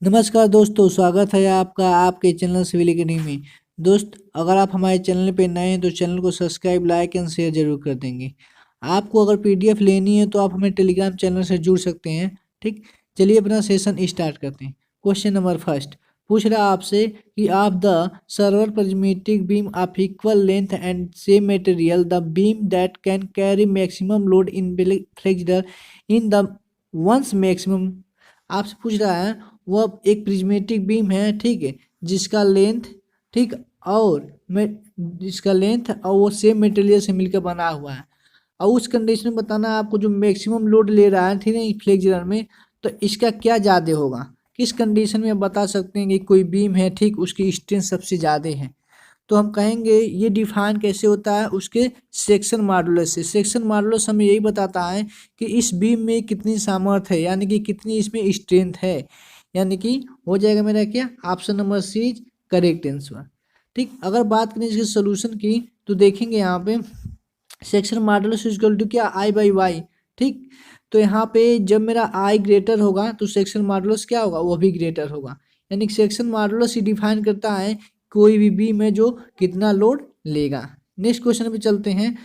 नमस्कार दोस्तों, स्वागत है आपका आपके चैनल सिविल एकेडमी में। दोस्त, अगर आप हमारे चैनल पे नए हैं तो चैनल को सब्सक्राइब, लाइक एंड शेयर जरूर कर देंगे। आपको अगर पीडीएफ लेनी है तो आप हमें टेलीग्राम चैनल से जुड़ सकते हैं। ठीक, चलिए अपना सेशन स्टार्ट करते हैं। क्वेश्चन नंबर फर्स्ट पूछ रहा है आपसे कि of the server prismatic beam of equal length and same material the beam that can carry maximum load in flexible in the ones maximum. आपसे पूछ रहा है वह एक प्रिज्मेटिक बीम है, ठीक है, जिसका लेंथ, ठीक, और जिसका लेंथ और वो सेम मटेरियल से मिलकर बना हुआ है, और उस कंडीशन में बताना है आपको जो मैक्सिमम लोड ले रहा है, ठीक है, फ्लेक्सर में, तो इसका क्या ज़्यादा होगा। किस कंडीशन में बता सकते हैं कि कोई बीम है, ठीक, उसकी स्ट्रेंथ सबसे ज़्यादा है। तो हम कहेंगे ये डिफाइन कैसे होता है, उसके सेक्शन मॉडुलस से। सेक्शन मॉडुलस हमें यही बताता है कि इस बीम में कितनी सामर्थ्य है, यानी कि कितनी इसमें स्ट्रेंथ है, यानी कि हो जाएगा मेरा क्या, option number C is correct answer. ठीक, अगर बात करें इसके सोल्यूशन की तो देखेंगे यहाँ पे सेक्शन मॉडुलस इक्वल टू क्या, आई बाई वाई। ठीक, तो यहाँ पे जब मेरा आई ग्रेटर होगा तो सेक्शन मॉडुलस क्या होगा, वो भी ग्रेटर होगा। यानी कि सेक्शन मॉडुलस ही डिफाइन करता है कोई भी बीम है जो कितना लोड लेगा। नेक्स्ट क्वेश्चन पे चलते हैं।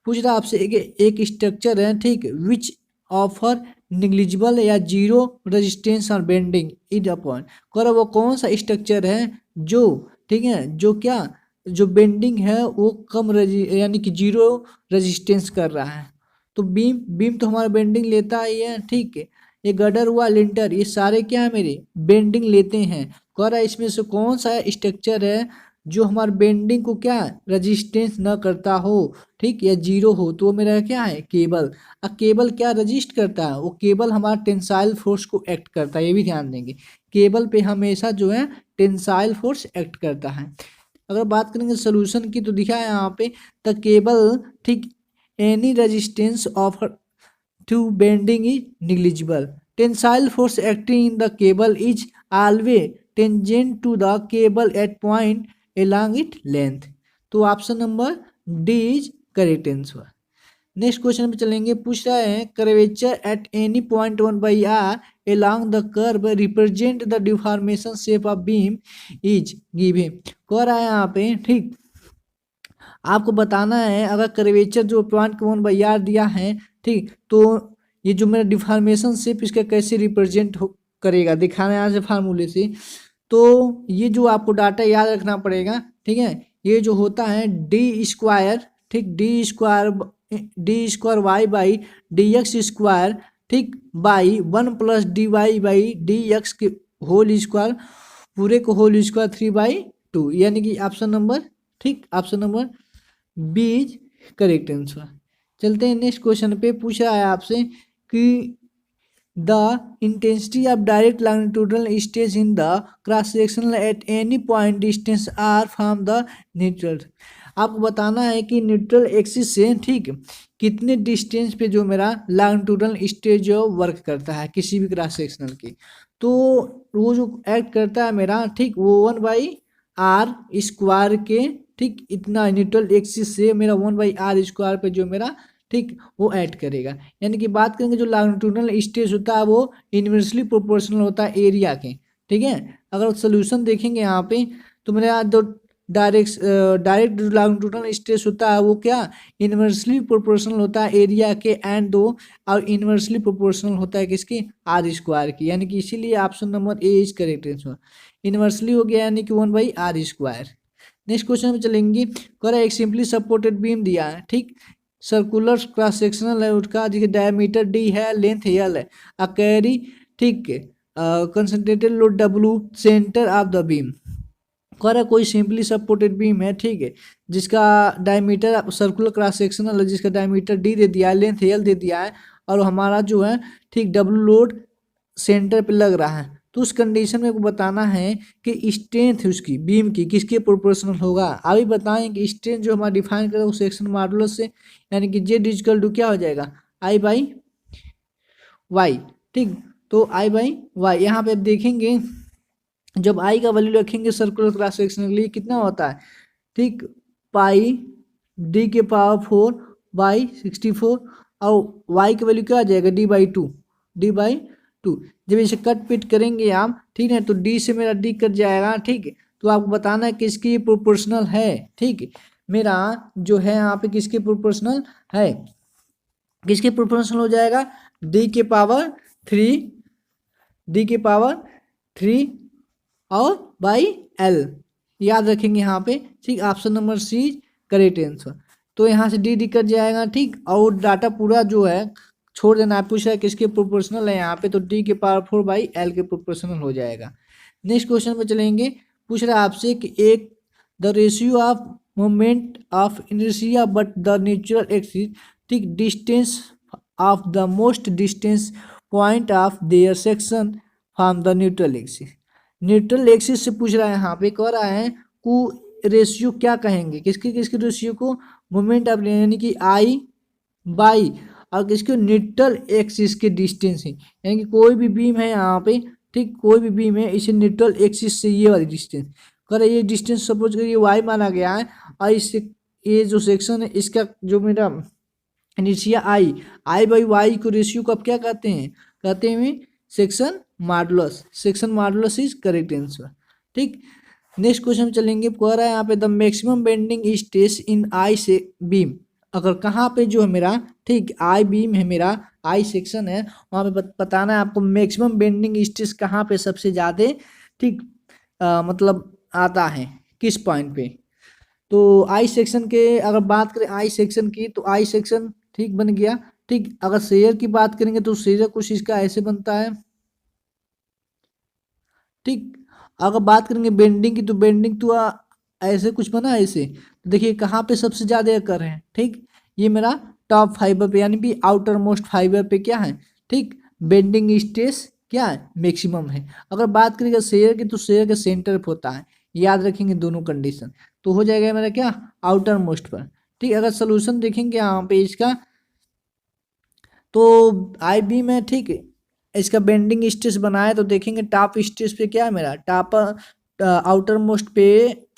पूछ रहा आपसे एक स्ट्रक्चर है, ठीक, विच ऑफर निग्लिजिबल या जीरो रेजिस्टेंस और बेंडिंग इज अपॉन। कर वो कौन सा स्ट्रक्चर है जो, ठीक है, जो क्या, जो बेंडिंग है वो कम यानी कि जीरो रेजिस्टेंस कर रहा है। तो बीम बीम तो हमारा बेंडिंग लेता ही है, ठीक है, ये गडर हुआ, लिंटर, ये सारे क्या है मेरे बेंडिंग लेते हैं। कह रहा है इसमें से कौन सा स्ट्रक्चर है जो हमारे बेंडिंग को क्या रजिस्टेंस न करता हो, ठीक, या जीरो हो, तो वो मेरा क्या है, केबल। अब केबल क्या रजिस्ट करता है, वो केबल हमारा टेंसाइल फोर्स को एक्ट करता है, ये भी ध्यान देंगे, केबल पे हमेशा जो है टेंसाइल फोर्स एक्ट करता है। अगर बात करेंगे सोल्यूशन की तो दिखा है यहाँ पे द केबल, ठीक, any resistance of to bending is negligible, tensile force acting in the cable is always tangent to the cable at point along its length। तो option number D is correct answer. Next question पे चलेंगे। पूछ रहा है curvature at any point 1/r along the curve represent the deformation shape of beam is given. कह रहा है यहाँ पे, ठीक, आपको बताना है अगर कर्वेचर जो पॉइंट 1/r दिया है, ठीक, तो ये जो मेरा डिफॉर्मेशन शेप इसका कैसे रिप्रेजेंट करेगा, दिखाना है यहाँ से फार्मूले से। तो ये जो आपको डाटा याद रखना पड़ेगा, ठीक है, ये जो होता है डी स्क्वायर, ठीक, D square Y by D X square, ठीक, बाई 1 + dy/dy डी एक्स के होल स्क्वायर, पूरे को होल स्क्वायर 3/2, यानी कि ऑप्शन नंबर, ठीक, option number B is correct answer. चलते हैं नेक्स्ट क्वेश्चन पे। पूछ रहा है आपसे कि the intensity of direct longitudinal stays in the cross sectional at any point distance r from the neutral। आपको बताना है कि न्यूट्रल एक्सिस से, ठीक, कितने डिस्टेंस पे जो मेरा लॉन्गिट्यूडनल स्टेज जो वर्क करता है किसी भी क्रॉस सेक्शनल की, तो वो जो एक्ट करता है मेरा, ठीक, वो 1/r² के, ठीक, इतना न्यूट्रल एक्सिस से मेरा 1/r² पे जो मेरा, ठीक, वो ऐड करेगा। यानी कि बात करेंगे जो लॉन्गिट्यूडनल स्ट्रेस होता है वो इन्वर्सली प्रोपोर्शनल होता है एरिया के, ठीक है। अगर सोल्यूशन देखेंगे यहाँ पे तो मेरे यहाँ दो डायरेक्ट लॉन्गिट्यूडनल स्ट्रेस होता है वो क्या इन्वर्सली प्रोपोर्शनल होता है एरिया के एंड दो, और इन्वर्सली प्रोपोर्शनल होता है किसकी, r² की, यानी कि इसीलिए option number A is correct answer. Inversely हो गया यानी कि 1/r²। नेक्स्ट क्वेश्चन में चलेंगे। कह रहा है एक सिंपली सपोर्टेड बीम दिया है, ठीक, सर्कुलर क्रॉस सेक्शनल है, उसका देखिए डायमीटर डी है, लेंथ एल है, कैरी, ठीक, concentrated load W, centre of the beam. कह रहा कोई सिंपली सपोर्टेड बीम है, ठीक है, जिसका डायमीटर सर्कुलर क्रॉस सेक्शनल है, जिसका डायमीटर डी दे दिया है, लेंथ एल दे दिया है, और हमारा जो है, ठीक, डब्ल्यू लोड सेंटर पे लग रहा है। तो उस कंडीशन में बताना है कि स्ट्रेंथ उसकी बीम की किसके प्रोपोर्शनल होगा। अभी बताएं कि स्ट्रेंथ जो हमारा डिफाइन करें वो सेक्शन मॉडुलस से, यानी कि जेड इक्वल टू क्या हो जाएगा, आई बाई वाई, ठीक। तो आई बाई वाई यहाँ पे आप देखेंगे जब आई का वैल्यू रखेंगे सर्कुलर क्रॉस सेक्शन के लिए कितना होता है, ठीक, पाई d⁴/64 और वाई की वैल्यू क्या आ जाएगा, डी बाई टू। जब इसे कट पिट करेंगे आप, ठीक है, तो डी से मेरा डी कट जाएगा, ठीक है। तो आपको बताना है किसकी प्रोपोर्शनल है, ठीक है। मेरा जो है यहाँ पे किसके प्रोपोर्शनल है, किसके प्रोपोर्शनल हो जाएगा, डी के पावर थ्री, डी के पावर थ्री और बाई एल, याद रखेंगे यहाँ पे, ठीक। Option number C correct answer. तो यहाँ से डी डी कट जाएगा, ठीक। और डाटा पूरा जो है छोड़ देना है, पूछ रहा है किसके प्रोपोर्शनल है यहाँ पे, तो डी के पावर फोर बाई एल के प्रोपोर्शनल हो जाएगा। नेक्स्ट क्वेश्चन पे चलेंगे। पूछ रहा है आपसे कि एक the ratio of moment of inertia but the natural axis, ठीक, distance of the most distance point of their section from the neutral axis. Neutral axis से पूछ रहा है, यहाँ पे कह रहा है को रेशियो क्या कहेंगे, किसके किसके रेशियो को, मोमेंट ऑफ यानी कि आई बाई और किसके न्यूट्रल एक्सिस के डिस्टेंस है, यानी कि कोई भी बीम है यहाँ पे, ठीक, कोई भी बीम है, इसे न्यूट्रल एक्सिस से ये वाली डिस्टेंस कर, ये डिस्टेंस सपोज करिए वाई माना गया है, और इससे ये जो सेक्शन है इसका जो मेरा इनिशिया आई बाई वाई को रेशियो को आप क्या कहते हैं, कहते हैं section modulus. Section modulus is correct answer, ठीक। नेक्स्ट क्वेश्चन चलेंगे। कह रहा है यहाँ पे the maximum bending stress in I से बीम, अगर कहाँ पे जो है मेरा, ठीक, आई बीम है मेरा, आई सेक्शन है, वहाँ पे बताना है आपको मैक्सिमम बेंडिंग स्ट्रेस कहाँ पे सबसे ज़्यादा, ठीक, मतलब आता है किस पॉइंट पे। तो आई सेक्शन के अगर बात करें आई सेक्शन की, तो आई सेक्शन ठीक बन गया, ठीक। अगर शेयर की बात करेंगे तो शेयर कुछ इसका ऐसे बनता है, ठीक। अगर बात करेंगे बेंडिंग की, तो बेंडिंग तो ऐसे कुछ बना ऐसे, तो देखिए कहाँ पे सबसे ज़्यादा कर रहे हैं, ठीक, ये मेरा टॉप फाइबर पे यानी कि आउटर मोस्ट फाइबर पे क्या है, ठीक, बेंडिंग स्ट्रेस क्या है, मैक्सिमम है। अगर बात करेंगे शेयर की, तो शेयर के सेंटर पे होता है, याद रखेंगे दोनों कंडीशन, तो हो जाएगा मेरा क्या, आउटर मोस्ट पर, ठीक। अगर सोल्यूशन देखेंगे यहाँ पे इसका, तो आई बी में, ठीक, इसका बेंडिंग स्ट्रेस बनाए तो देखेंगे टॉप स्ट्रेस पे क्या है मेरा, टॉप आउटर मोस्ट पे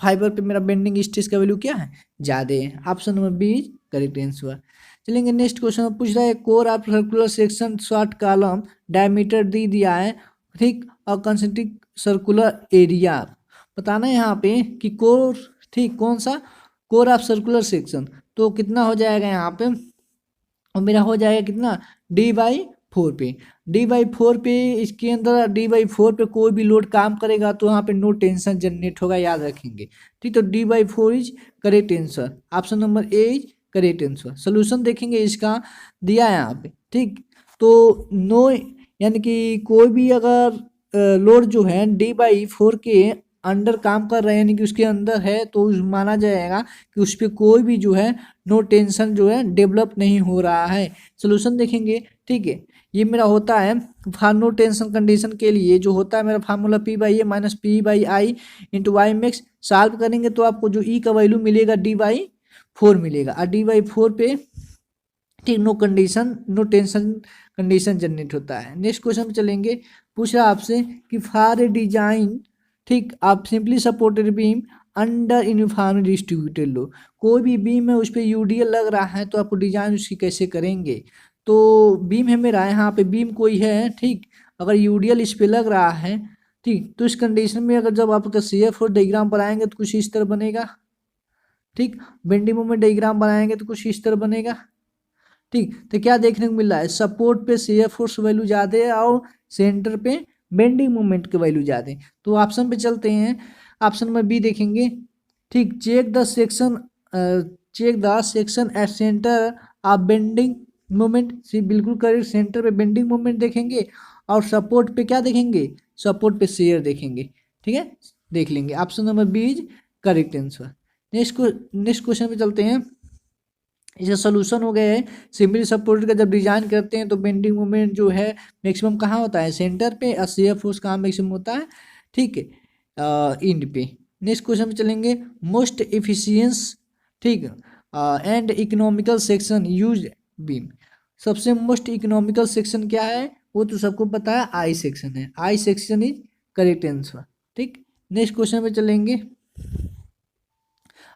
फाइबर पे मेरा बेंडिंग स्ट्रेस का वैल्यू क्या है, ज़्यादा है। Option number B correct answer. चलेंगे नेक्स्ट क्वेश्चन, पूछ रहा है core of circular section short column diameter D दिया है, ठीक, और कंसेंट्रिक सर्कुलर एरिया बताना है यहाँ पे कि कोर, ठीक, कौन सा, कोर ऑफ सर्कुलर सेक्शन, तो कितना हो जाएगा यहाँ पे, और मेरा हो जाएगा कितना, डी बाई फोर पे, डी बाई फोर पे, इसके अंदर डी बाई फोर पे कोई भी लोड काम करेगा तो यहाँ पे नो टेंशन जनरेट होगा, याद रखेंगे, ठीक। तो D by four is correct answer, option number A is correct answer. Solution देखेंगे इसका दिया है यहाँ पे, ठीक। तो नो यानी कि कोई भी अगर लोड जो है डी बाई फोर के अंडर काम कर रहे हैं, यानी कि उसके अंदर है, तो माना जाएगा कि उस पर कोई भी जो है नो टेंशन जो है डेवलप नहीं हो रहा है। सोल्यूशन देखेंगे, ठीक है, ये मेरा होता है फॉर नो टेंशन कंडीशन के लिए जो होता है मेरा formula P by A minus P by I into Y max, solve करेंगे तो आपको जो ई का वैल्यू मिलेगा डी बाई फोर मिलेगा, और डी बाई फोर पे, ठीक, no condition no tension condition generate होता है। नेक्स्ट क्वेश्चन पे चलेंगे। पूछ रहा आपसे कि फॉर ए डिजाइन, ठीक, आप simply supported beam under uniform distributed load, कोई भी बीम है उस पर यूडीएल लग रहा है, तो आपको डिजाइन उसकी कैसे करेंगे। तो बीम है मेरा, यहाँ पे बीम कोई है, ठीक, अगर यूडीएल इस पे लग रहा है, ठीक, तो इस कंडीशन में अगर जब आपका CF4 डायग्राम बनाएंगे तो कुछ इस तरह बनेगा, ठीक। बेंडिंग मोमेंट डायग्राम बनाएंगे तो कुछ इस तरह बनेगा, ठीक। तो क्या देखने को मिल रहा है, सपोर्ट पे शेयर फोर्स वैल्यू ज़्यादा है और सेंटर पे बेंडिंग मोमेंट की वैल्यू ज़्यादा है। तो ऑप्शन पे चलते हैं, ऑप्शन में बी देखेंगे, ठीक, check the section at centre of bending moment, C बिल्कुल करेक्ट, सेंटर पे बेंडिंग मोमेंट देखेंगे और सपोर्ट पे क्या देखेंगे, सपोर्ट पे शेयर देखेंगे, ठीक है, देख लेंगे। Option number B is correct answer. Next question पे चलते हैं। इसका सोल्यूशन हो गया है, सिंपली सपोर्टेड का जब डिजाइन करते हैं तो बेंडिंग मोमेंट जो है मैक्सिमम कहाँ होता है, सेंटर पे, और शेयर फोर्स कहाँ मैक्सिमम होता है, ठीक है, इंड पे। नेक्स्ट क्वेश्चन पे चलेंगे। मोस्ट एफिशिएंस, ठीक, and economical section use beam, सबसे मोस्ट इकोनॉमिकल सेक्शन क्या है, वो तो सबको पता है, आई सेक्शन है, I section is correct answer, ठीक। नेक्स्ट क्वेश्चन पे चलेंगे।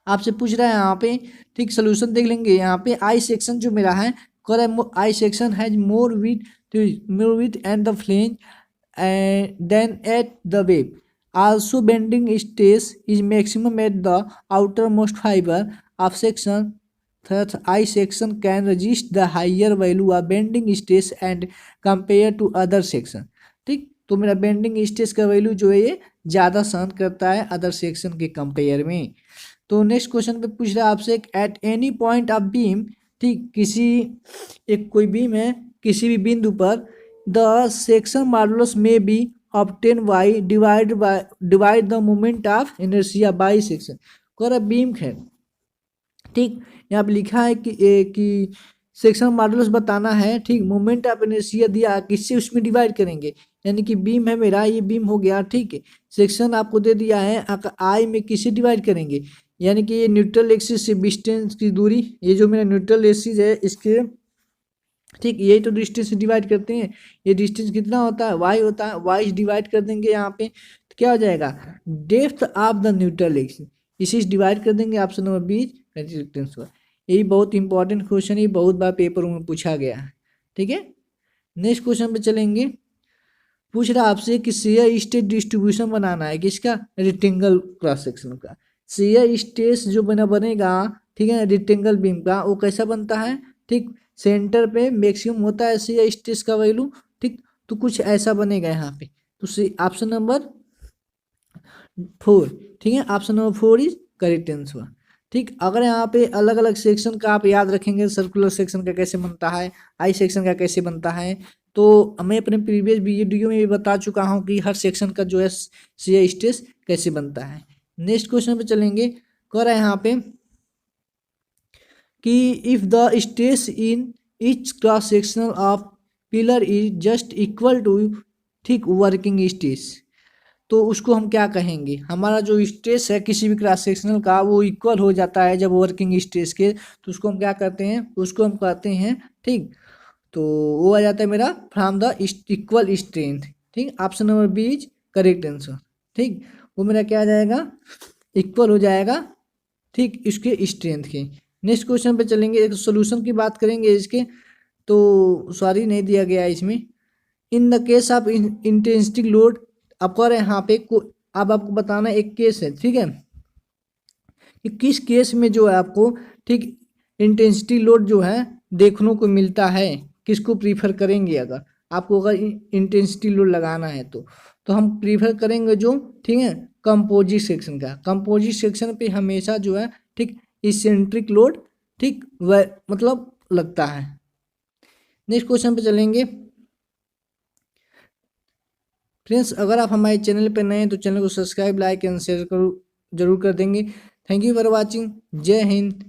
आपसे पूछ रहा है यहाँ पे, ठीक, सोल्यूशन देख लेंगे। यहाँ पे आई सेक्शन जो मेरा है Correct. I section has more width and the flange than at the web. Also, bending stress is maximum at the outermost fiber of section. Thus, I section can resist the higher value of bending stress and compare to other section. ठीक, तो मेरा bending stress का value जो है ये ज़्यादा सहन करता है अदर सेक्शन के कंपेयर में। तो नेक्स्ट क्वेश्चन पे पूछ रहा है आपसे, eight any point of beam, ठीक, किसी एक कोई बीम है, किसी भी बिंदु पर द सेक्शन मॉडुलस में B obtain by divide the moment of inertia by section. कह बीम है, ठीक, यहाँ पे लिखा है कि सेक्शन मॉडुलस बताना है, ठीक, मोमेंट ऑफ इनर्शिया दिया, किससे उसमें डिवाइड करेंगे, यानी कि बीम है मेरा, ये बीम हो गया, ठीक है, सेक्शन आपको दे दिया है, आई में किससे डिवाइड करेंगे, यानी कि ये न्यूट्रल एक्सिस से डिस्टेंस की दूरी, ये जो मेरा न्यूट्रल एक्सिस है इसके, ठीक, यही तो डिस्टेंस डिवाइड करते हैं, ये डिस्टेंस कितना होता है, वाई होता है, वाई डिवाइड कर देंगे यहाँ पे, तो क्या हो जाएगा, depth of the neutral axis, इसी से डिवाइड कर देंगे, ऑप्शन नंबर बी रेजिस्टेंस हुआ। यही बहुत इंपॉर्टेंट क्वेश्चन है, बहुत बार पेपर में पूछा गया है, ठीक है। नेक्स्ट क्वेश्चन पे चलेंगे, पूछ रहा आपसे कि शेयर स्टेट डिस्ट्रीब्यूशन बनाना है किसका, रेक्टेंगल क्रॉस सेक्शन का। शेयर स्टेट जो बनेगा, ठीक है, रेक्टेंगल बीम का, वो कैसा बनता है, ठीक, सेंटर पे मैक्सिमम होता है शेयर स्ट्रेस का वैल्यू, ठीक, तो कुछ ऐसा बनेगा यहाँ पे, तो ऑप्शन नंबर 4, ठीक है, option number 4 is correct answer. ठीक, अगर यहाँ पे अलग अलग सेक्शन का आप याद रखेंगे, सर्कुलर सेक्शन का कैसे बनता है, आई सेक्शन का कैसे बनता है, तो मैं अपने प्रीवियस वीडियो में भी बता चुका हूँ कि हर सेक्शन का जो है शेयर स्ट्रेस कैसे बनता है। नेक्स्ट क्वेश्चन पे चलेंगे, कह रहा है यहाँ पे कि if the stress in each cross sectional of pillar is just equal to, ठीक, वर्किंग स्ट्रेस, तो उसको हम क्या कहेंगे, हमारा जो स्ट्रेस है किसी भी क्रॉस सेक्शनल का वो इक्वल हो जाता है जब वर्किंग स्ट्रेस के, तो उसको हम क्या करते हैं, उसको हम कहते हैं, ठीक, तो वो आ जाता है मेरा फ्रॉम द इक्वल स्ट्रेंथ, ठीक, option number B is correct answer, ठीक, वो मेरा क्या आ जाएगा, इक्वल हो जाएगा, ठीक, इसके स्ट्रेंथ के। नेक्स्ट क्वेश्चन पे चलेंगे, एक सोल्यूशन की बात करेंगे इसके, तो सॉरी नहीं दिया गया है इसमें, in the case of intensity load, आपको यहाँ पे अब आपको बताना एक केस है, ठीक है, कि किस केस में जो है आपको, ठीक, इंटेंसिटी लोड जो है देखने को मिलता है, किसको प्रीफर करेंगे, अगर आपको अगर इंटेंसिटी लोड लगाना है तो हम प्रीफर करेंगे जो, ठीक है, कंपोजिट सेक्शन का। कंपोजिट सेक्शन पे हमेशा जो है, ठीक, इसेंट्रिक लोड, ठीक, वह मतलब लगता है। नेक्स्ट क्वेश्चन पे चलेंगे फ्रेंड्स, अगर आप हमारे चैनल पर नए हैं तो चैनल को सब्सक्राइब, लाइक एंड शेयर जरूर कर देंगे। थैंक यू फॉर वॉचिंग, जय हिंद।